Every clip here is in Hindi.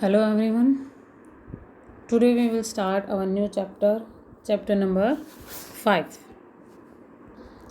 Hello everyone. Today we will start our new chapter number 5.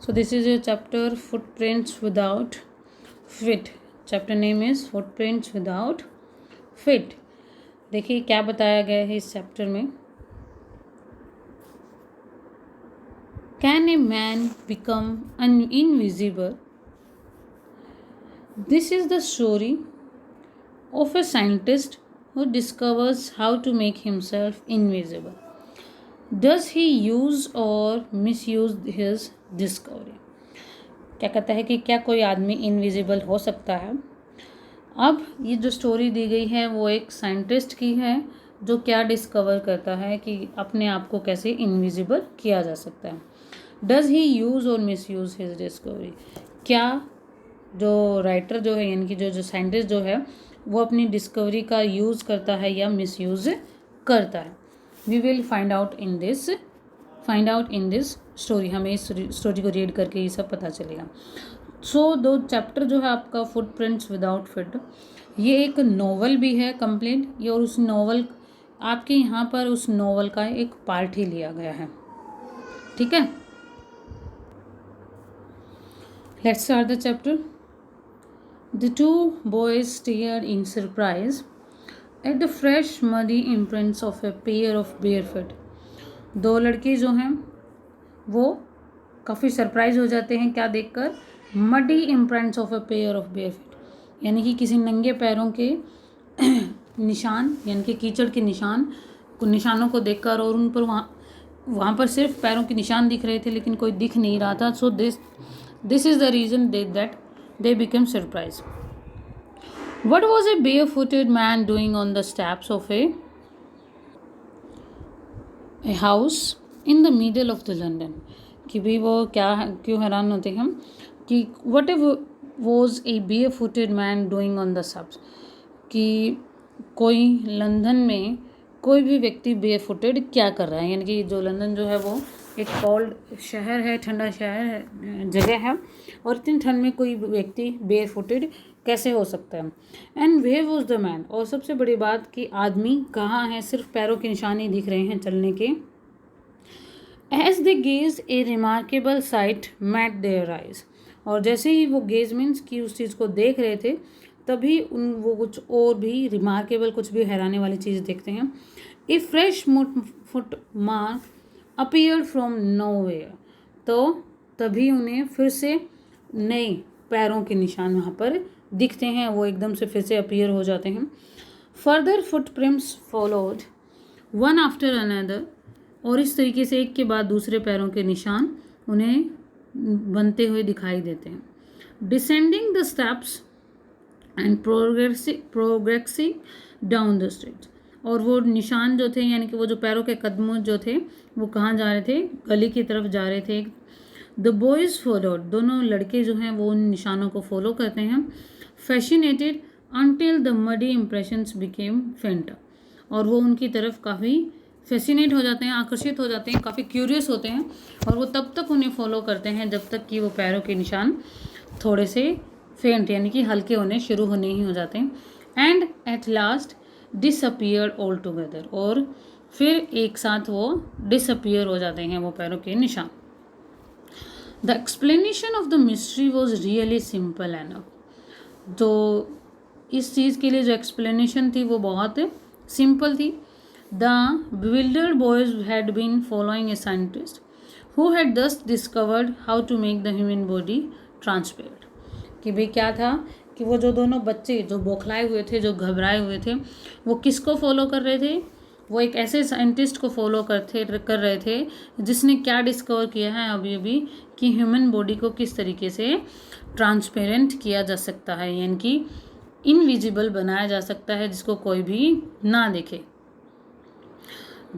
So this is a chapter Footprints Without Feet. Chapter name is Footprints Without Feet. देखिए क्या बताया गया है इस चैप्टर में. Can a man become invisible? This is the story of a scientist who discovers how to make himself invisible. Does he use or misuse his discovery? क्या कहता है कि क्या कोई आदमी इनविजिबल हो सकता है. अब ये जो स्टोरी दी गई है वो एक साइंटिस्ट की है जो क्या डिस्कवर करता है कि अपने आप को कैसे इनविजिबल किया जा सकता है. डज ही यूज़ और मिस यूज़ हिज डिस्कवरी. क्या जो राइटर जो है यानी कि जो साइंटिस्ट जो है वो अपनी डिस्कवरी का यूज़ करता है या मिस यूज़ करता है. We will find out in this story. हमें इस स्टोरी को रीड करके ये सब पता चलेगा. सो दो चैप्टर जो है आपका फुटप्रिंट्स विदाउट फिट, ये एक नॉवल भी है कंप्लीट. ये और उस नॉवल आपके यहाँ पर उस नॉवल का एक पार्ट ही लिया गया है. ठीक है, let's start the chapter. The two boys stared in surprise at the fresh muddy imprints of a pair of bare feet. दो लड़के जो हैं वो काफ़ी सरप्राइज हो जाते हैं क्या देखकर, muddy imprints of a pair of bare feet, यानी कि किसी नंगे पैरों के निशान यानी कि कीचड़ के निशानों को देखकर. और उन पर वहाँ पर सिर्फ पैरों के निशान दिख रहे थे लेकिन कोई दिख नहीं रहा था. So this is the reason that they became surprised. What was a barefooted man doing on the steps of a house in the middle of the London? कि भाई वो क्यों हैरान होते हैं हम कि what was a barefooted man doing on the steps, कि कोई लंदन में कोई भी व्यक्ति बेयरफुटेड क्या कर रहा है. यानी कि जो लंदन जो है वो एक कोल्ड शहर है, ठंडा शहर जगह है, और इतनी ठंड में कोई व्यक्ति बेयरफुटेड कैसे हो सकता है. And where was the man, और सबसे बड़ी बात कि आदमी कहाँ है, सिर्फ पैरों के निशान ही दिख रहे हैं चलने के. As they gaze a remarkable sight met their eyes, और जैसे ही वो गेज मीन्स कि उस चीज़ को देख रहे थे तभी वो कुछ और भी रिमार्केबल, कुछ भी हैरानी वाली चीज़ देखते हैं. A fresh foot mark appeared from nowhere, तो तभी उन्हें फिर से नए पैरों के निशान वहाँ पर दिखते हैं, वो एकदम से फिर से अपीयर हो जाते हैं. Further footprints followed one after another, और इस तरीके से एक के बाद दूसरे पैरों के निशान उन्हें बनते हुए दिखाई देते हैं. Descending the steps and progressing down the street, और वो निशान जो थे यानी कि वो जो पैरों के कदम जो थे वो कहाँ जा रहे थे, गली की तरफ जा रहे थे. द बॉयज़ फॉलोड, दोनों लड़के जो हैं वो उन निशानों को फॉलो करते हैं. Fascinated until the muddy impressions became फेंटर, और वो उनकी तरफ काफ़ी फैसिनेट हो जाते हैं, आकर्षित हो जाते हैं, काफ़ी क्यूरियस होते हैं, और वो तब तक उन्हें फॉलो करते हैं जब तक कि वो पैरों के निशान थोड़े से फेंट यानी कि हल्के होने शुरू होने ही हो जाते हैं. And at last disappear all together, और फिर एक साथ वो डिसअपियर हो जाते हैं वो पैरों के निशान. The explanation of the mystery was really simple enough, तो इस चीज़ के लिए जो एक्सप्लेनेशन थी वो बहुत सिंपल थी. The bewildered boys had been following a scientist who had thus discovered how to make the human body transparent. कि भाई क्या था कि वो जो दोनों बच्चे जो बौखलाए हुए थे, जो घबराए हुए थे, वो किसको फॉलो कर रहे थे, वो एक ऐसे साइंटिस्ट को फॉलो कर रहे थे जिसने क्या डिस्कवर किया है अभी अभी कि ह्यूमन बॉडी को किस तरीके से ट्रांसपेरेंट किया जा सकता है, यानी कि इनविजिबल बनाया जा सकता है जिसको कोई भी ना देखे.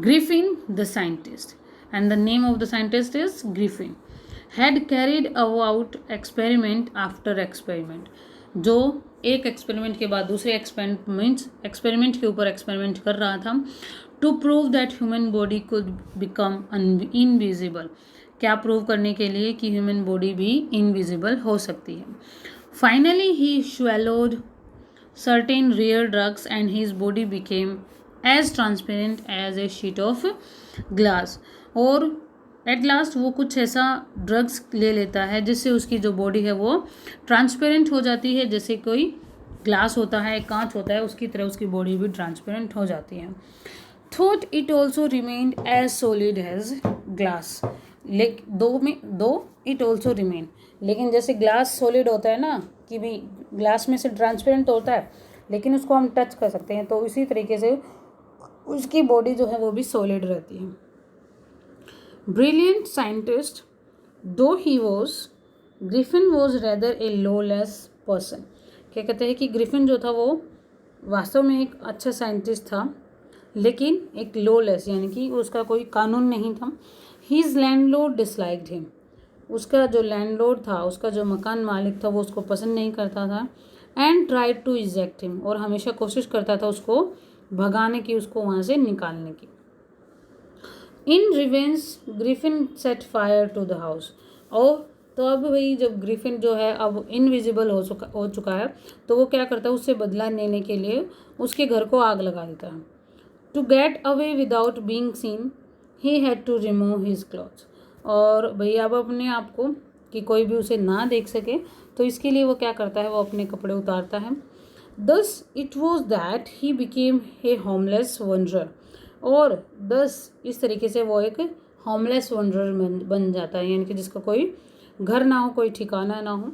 Griffin, the scientist, and the name of the scientist is Griffin, had carried out experiment after experiment, जो एक एक्सपेरिमेंट के बाद दूसरे एक्सपेरिमेंट के ऊपर एक्सपेरिमेंट कर रहा था. To prove that human body could become invisible, क्या प्रूव करने के लिए कि ह्यूमन बॉडी भी इनविजिबल हो सकती है. Finally he swallowed certain rare drugs and his body became as transparent as a sheet of glass. और एट लास्ट वो कुछ ऐसा ड्रग्स ले लेता है जिससे उसकी जो बॉडी है वो ट्रांसपेरेंट हो जाती है, जैसे कोई ग्लास होता है, कांच होता है, उसकी तरह उसकी बॉडी भी ट्रांसपेरेंट हो जाती है. Thought it also remained as solid as glass. Though it also remain, लेकिन जैसे ग्लास सॉलिड होता है ना कि भी ग्लास में से ट्रांसपेरेंट होता है लेकिन उसको हम टच कर सकते हैं, तो इसी तरीके से उसकी बॉडी जो है वो भी सॉलिड रहती है. ब्रिलियंट साइंटिस्ट दो he was, Griffin was rather A lawless person. क्या कहते हैं कि ग्रिफिन जो था वो वास्तव में एक अच्छा साइंटिस्ट था लेकिन एक लॉलेस यानी कि उसका कोई कानून नहीं था. His landlord disliked him. उसका जो लैंडलॉर्ड था, उसका जो मकान मालिक था, वो उसको पसंद नहीं करता था. And tried to eject him, और हमेशा कोशिश करता था उसको भगाने की, उसको वहाँ से निकालने की. In revenge Griffin set fire to the house. और तो अब भाई जब ग्रिफिन जो है अब इनविजिबल हो चुका है, तो वो क्या करता है, उससे बदला लेने के लिए उसके घर को आग लगा देता है. To get away without being seen he had to remove his clothes. और भैया अब अपने आप को कि कोई भी उसे ना देख सके, तो इसके लिए वो क्या करता है, वो अपने कपड़े उतारता है. Thus it was that he became a homeless wanderer. और दस इस तरीके से वो एक होमलेस वंडरर बन जाता है, यानी कि जिसका कोई घर ना हो, कोई ठिकाना ना हो.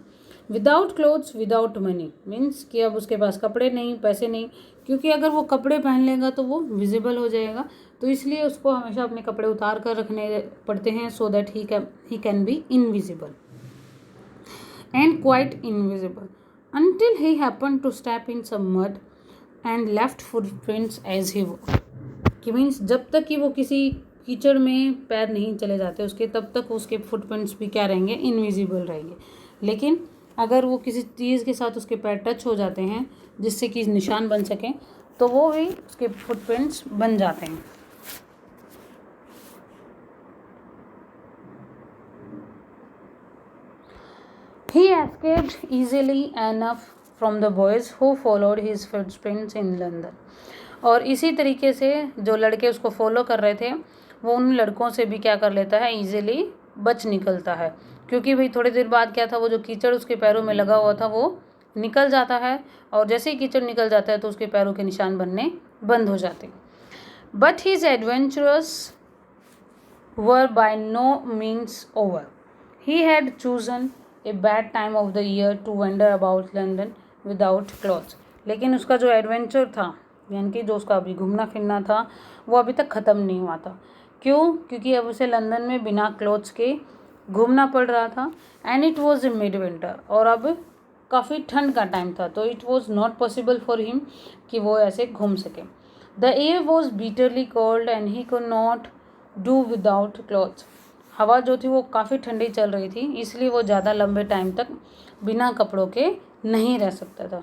Without clothes without money means कि अब उसके पास कपड़े नहीं, पैसे नहीं, क्योंकि अगर वो कपड़े पहन लेगा तो वो विजिबल हो जाएगा, तो इसलिए उसको हमेशा अपने कपड़े उतार कर रखने पड़ते हैं so that he can be invisible and quite invisible until he happened to step in some mud and left footprints as he walked. कि मीन्स जब तक कि वो किसी कीचड़ में पैर नहीं चले जाते उसके, तब तक उसके फुटप्रिंट्स भी क्या रहेंगे, इनविजिबल रहेंगे. लेकिन अगर वो किसी चीज़ के साथ उसके पैर टच हो जाते हैं जिससे कि निशान बन सकें, तो वो भी उसके फुटप्रिंट्स बन जाते हैं. He escaped easily enough from the boys who followed his footprints in London. और इसी तरीके से जो लड़के उसको फॉलो कर रहे थे वो उन लड़कों से भी क्या कर लेता है, ईजिली बच निकलता है. क्योंकि भाई थोड़ी देर बाद क्या था, वो जो कीचड़ उसके पैरों में लगा हुआ था वो निकल जाता है, और जैसे ही कीचड़ निकल जाता है तो उसके पैरों के निशान बनने बंद हो जाते हैं. But his adventures were by no means over. He had chosen a bad time of the year to wander about London without clothes. लेकिन उसका जो एडवेंचर था, यानी कि जो उसका अभी घूमना फिरना था, वो अभी तक ख़त्म नहीं हुआ था. क्यों? क्योंकि अब उसे लंदन में बिना क्लॉथ्स के घूमना पड़ रहा था. And it was a mid winter, और अब काफ़ी ठंड का टाइम था, तो it was not possible for him कि वो ऐसे घूम सके. The air was bitterly cold and he could not do without clothes. हवा जो थी वो काफ़ी ठंडी चल रही थी, इसलिए वो ज़्यादा लंबे टाइम तक बिना कपड़ों के नहीं रह सकता था.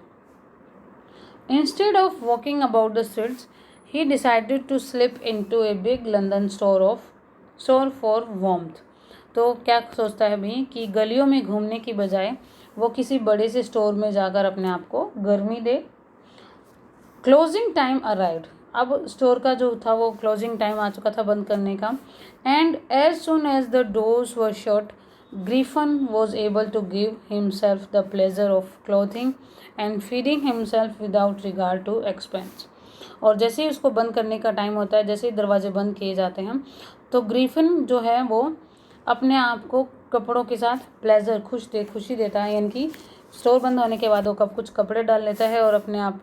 Instead of walking about the streets, he decided to slip into a big London store for warmth. तो क्या सोचता है भाई कि गलियों में घूमने की बजाय वो किसी बड़े से स्टोर में जाकर अपने आप को गर्मी दे. Closing time arrived. अब स्टोर का जो था वो क्लोजिंग टाइम आ चुका था बंद करने का. And as soon as the doors were shut, Griffin was able to give himself the pleasure of clothing and feeding himself without regard to expense. और जैसे ही उसको बंद करने का टाइम होता है, जैसे ही दरवाजे बंद किए जाते हैं, तो ग्रिफिन जो है वो अपने आप को कपड़ों के साथ प्लेजर खुशी देता है, यानी कि स्टोर बंद होने के बाद वो कुछ कपड़े डाल लेता है और अपने आप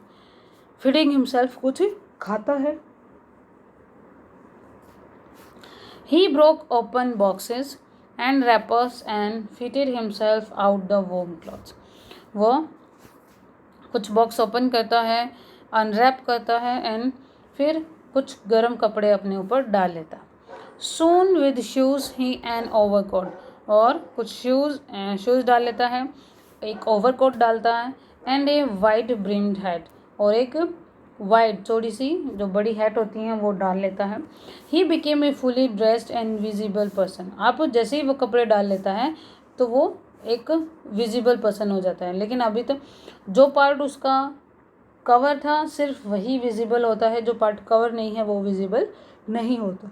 फीडिंग हिमसेल्फ कुछ खाता है. He broke open boxes and wrappers and fitted himself out the warm clothes. वो कुछ बॉक्स ओपन करता है, अनरैप करता है एंड फिर कुछ गर्म कपड़े अपने ऊपर डाल लेता. Soon with shoes he an overcoat. और कुछ शूज़ डाल लेता है, एक ओवरकोट डालता है and a wide brimmed hat. और एक वाइड चौड़ी सी जो बड़ी हैट होती हैं वो डाल लेता है. He became a fully dressed and visible person. आप जैसे ही वो कपड़े डाल लेता है तो वो एक विजिबल पर्सन हो जाता है. लेकिन अभी तो जो पार्ट उसका कवर था सिर्फ वही विजिबल होता है, जो पार्ट कवर नहीं है वो विजिबल नहीं होता।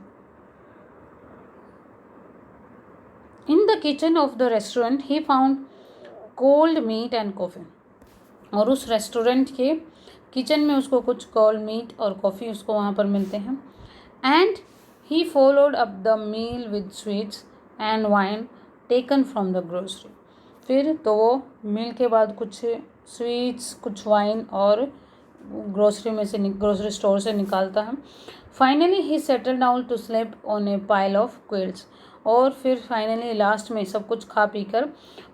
In the kitchen of the restaurant he found cold meat and coffee. और उस रेस्टोरेंट के किचन में उसको कुछ कोल्ड मीट और कॉफ़ी उसको वहाँ पर मिलते हैं। And he followed up the meal with sweets and wine taken from the grocery. फिर तो वो मील के बाद कुछ स्वीट्स, कुछ वाइन और ग्रोसरी स्टोर से निकालता है। Finally he settle down to sleep on a pile of quilts. और फिर फाइनली लास्ट में सब कुछ खा पी कर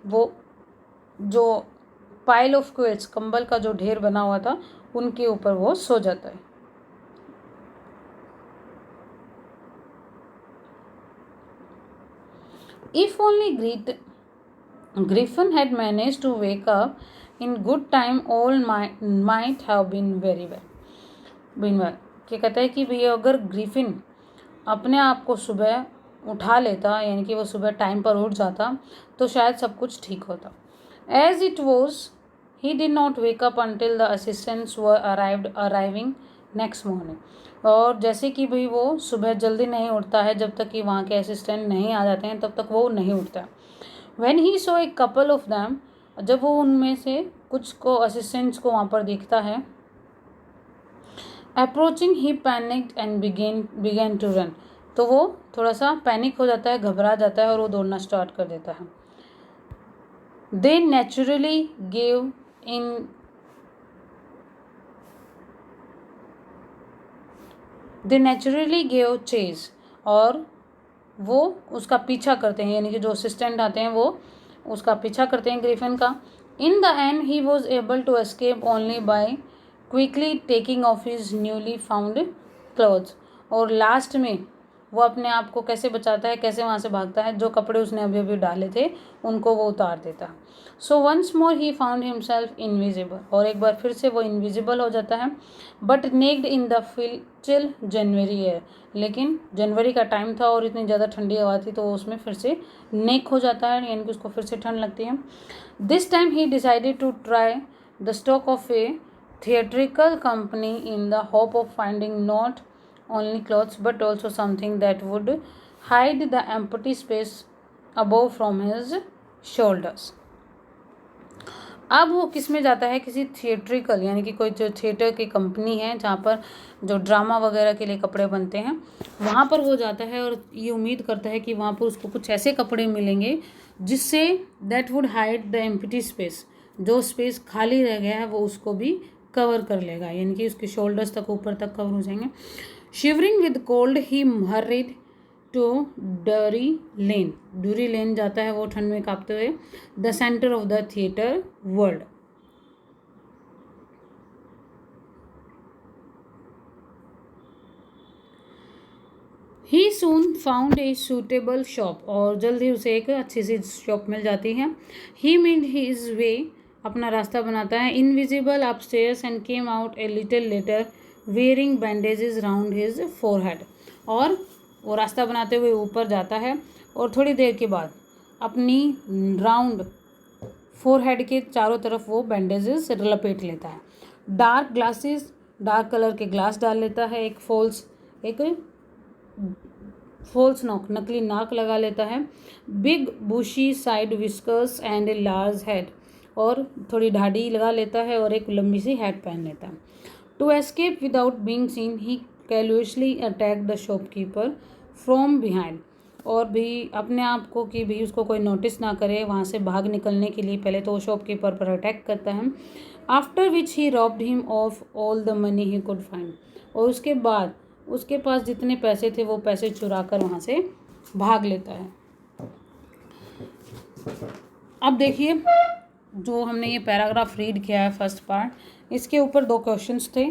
वो जो पाइल ऑफ क्विल्ट्स, कंबल का जो ढेर बना हुआ था, उनके ऊपर वो सो जाता है। If only Griffin had managed to wake up in good time, all might have been very well. क्या कहता है कि भैया अगर ग्रिफिन अपने आप को सुबह उठा लेता, यानी कि वो सुबह टाइम पर उठ जाता, तो शायद सब कुछ ठीक होता। As it was, he did not wake up until the assistants were arriving next morning. और जैसे कि भाई वो सुबह जल्दी नहीं उठता है, जब तक कि वहाँ के असिस्टेंट नहीं आ जाते हैं तब तक वो नहीं उठता। When he saw a couple of them, जब वो उनमें से कुछ को असिस्टेंट्स को वहाँ पर देखता है, approaching he panicked and began to run. तो वो थोड़ा सा पैनिक हो जाता है, घबरा जाता है और वो दौड़ना स्टार्ट कर देता है। दे नेचुरली गेव चेज। और वो उसका पीछा करते हैं, यानी कि जो असिस्टेंट आते हैं वो उसका पीछा करते हैं ग्रिफिन का। In the end he was able to escape only by quickly taking off his newly found clothes. और लास्ट में वो अपने आप को कैसे बचाता है, कैसे वहाँ से भागता है, जो कपड़े उसने अभी अभी डाले थे उनको वो उतार देता है। So once more he found himself invisible. और एक बार फिर से वो इनविजिबल हो जाता है, but naked in the chill January air. लेकिन जनवरी का टाइम था और इतनी ज़्यादा ठंडी हवा थी, तो उसमें फिर से नेक हो जाता है, यानी कि उसको फिर से ठंड लगती है। This time he decided to try the stock of a theatrical company in the hope of finding not only clothes but also something that would hide the empty space above from his shoulders. अब वो किस में जाता है, किसी थिएट्रिकल, यानी कि कोई जो थिएटर की कंपनी है जहाँ पर जो ड्रामा वगैरह के लिए कपड़े बनते हैं, वहाँ पर वो जाता है और ये उम्मीद करता है कि वहाँ पर उसको कुछ ऐसे कपड़े मिलेंगे जिससे that would hide the empty space, जो स्पेस खाली रह गया है वो उसको भी कवर कर लेगा, यानी कि उसके शोल्डर्स तक, ऊपर तक कवर हो जाएंगे। Shivering with cold he hurried to Drury Lane जाता है वो ठंड में कांपते हुए, the centre of the theatre world. He soon found a suitable shop. और जल्द ही उसे एक अच्छी सी शॉप मिल जाती है। ही मेड हिज वे, अपना रास्ता बनाता है, invisible upstairs and came out a little letter wearing bandages round his forehead. और वो रास्ता बनाते हुए ऊपर जाता है और थोड़ी देर के बाद अपनी राउंड फोरहेड के चारों तरफ वो बैंडेजेस लपेट लेता है। डार्क ग्लासेस, डार्क कलर के ग्लास डाल लेता है, एक फॉल्स नॉक, नकली नाक लगा लेता है, big bushy side whiskers and a large head, और थोड़ी ढाडी लगा लेता है और एक लंबी सी हैट पहन लेता है। To escape without being seen he callously attack the shopkeeper from behind. और भी अपने आप को कि भी उसको कोई नोटिस ना करे, वहाँ से भाग निकलने के लिए पहले तो वो शॉपकीपर पर अटैक करता है। After which he robbed him of all the money he could find. और उसके बाद उसके पास जितने पैसे थे वो पैसे चुरा कर वहाँ से भाग लेता है। अब देखिए, जो हमने ये पैराग्राफ रीड किया है फर्स्ट पार्ट, इसके ऊपर 2 क्वेश्चंस थे।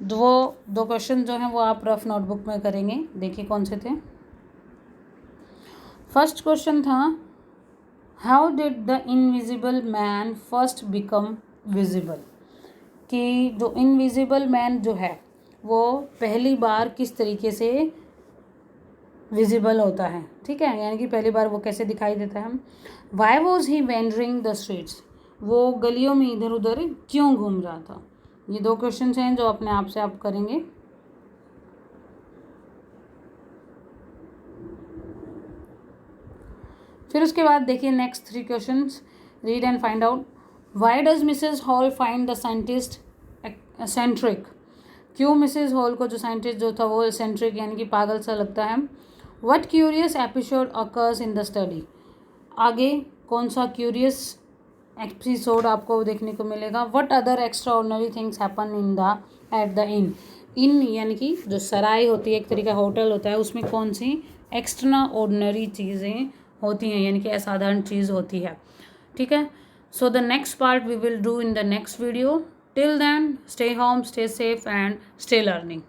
दो क्वेश्चन जो हैं वो आप रफ नोटबुक में करेंगे। देखिए कौन से थे। फर्स्ट क्वेश्चन था, how did the invisible man first become visible. कि जो इनविजिबल मैन जो है वो पहली बार किस तरीके से विजिबल होता है, ठीक है, यानी कि पहली बार वो कैसे दिखाई देता है। Why was he wandering the streets, वो गलियों में इधर उधर क्यों घूम रहा था। ये 2 क्वेश्चन हैं जो अपने आप से आप करेंगे। फिर उसके बाद देखिए next 3 questions, read and find out. Why does Mrs hall find the scientist eccentric? क्यों मिसेस हॉल को जो साइंटिस्ट जो था वो एसेंट्रिक यानी कि पागल सा लगता है? What curious episode occurs in the study? आगे कौन सा क्यूरियस एपिसोड आपको देखने को मिलेगा? What other extra ordinary things happen in the at the in यानी कि जो सराय होती है, एक तरीका होटल होता है, उसमें कौन सी एक्स्ट्रा ऑर्डिनरी चीज़ें होती हैं यानी कि असाधारण चीज़ होती है। ठीक है, so the next part we will do in the next video. Till then stay home, stay safe and stay learning.